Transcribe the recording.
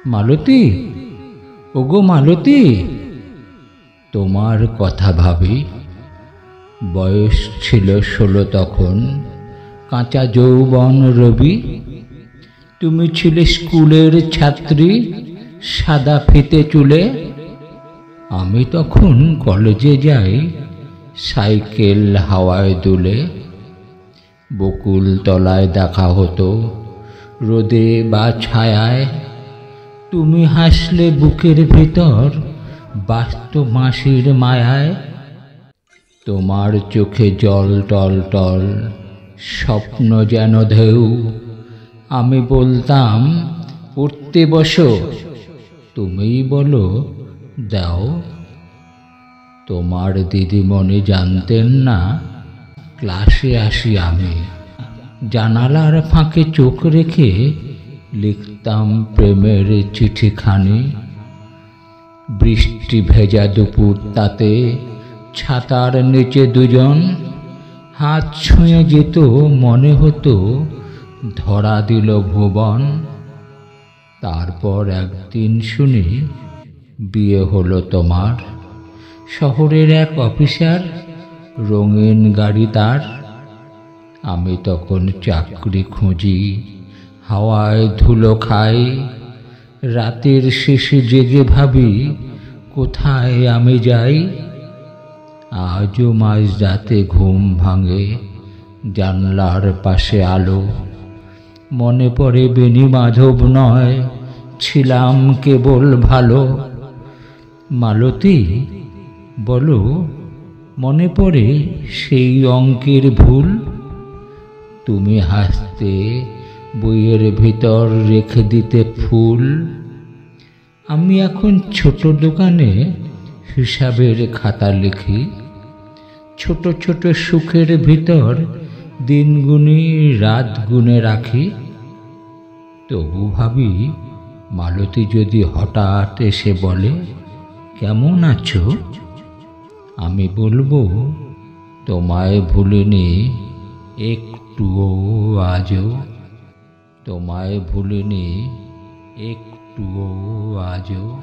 মালতী, ওগো মালতী, তোমার কথা ভাবি। বয়স ছিল 16 তখন, কাঁচা যৌবন রবি। তুমি ছিলে স্কুলের ছাত্রী, সাদা ফিতে চুলে। আমি তখন কলেজে যাই, সাইকেল হাওয়ায় দুলে। বকুল তলায় দেখা হতো, রোদে বা ছায়ায়। তুমি হাসলে বুকের ভিতর, বাস্ত মাসির মায়ায়। তোমার চোখে জল টল টল, স্বপ্ন যেন ঢেউ। আমি বলতাম পড়তে বসো, তুমিই বলো দাও। তোমার দিদিমণি জানতেন না ক্লাসে আসি আমি। জানালার ফাঁকে চোখ রেখে লিখতাম প্রেমের চিঠিখানি। বৃষ্টি ভেজা দুপুর তাতে, ছাতার নিচে দুজন। হাত ছুঁয়ে যেত, মনে হতো ধরা দিল ভুবন। তারপর একদিন শুনি বিয়ে হলো তোমার। শহরের এক অফিসার, রঙিন গাড়ি তার। আমি তখন চাকরি খুঁজি, হাওয়ায় ধুলো খাই। রাতের শেষে জেগে ভাবি, কোথায় আমি যাই। আজও মাঝ রাতে ঘুম ভাঙে, জানলার পাশে আলো। মনে পড়ে বেণী মাধব নয়, ছিলাম কেবল ভালো। মালতী, বলো মনে পড়ে সেই অঙ্কের ভুল? তুমি হাসতে, বইয়ের ভিতর রেখে দিতে ফুল। আমি এখন ছোট দোকানে হিসাবের খাতা লিখি। ছোট ছোট সুখের ভিতর দিন গুনি, রাত গুনে রাখি। তবু ভাবি, মালতী যদি হঠাৎ এসে বলে কেমন আছো, আমি বলবো তোমায় ভুলিনি একটুও আজও। তোমায় ভুলিনি একটুও আজও।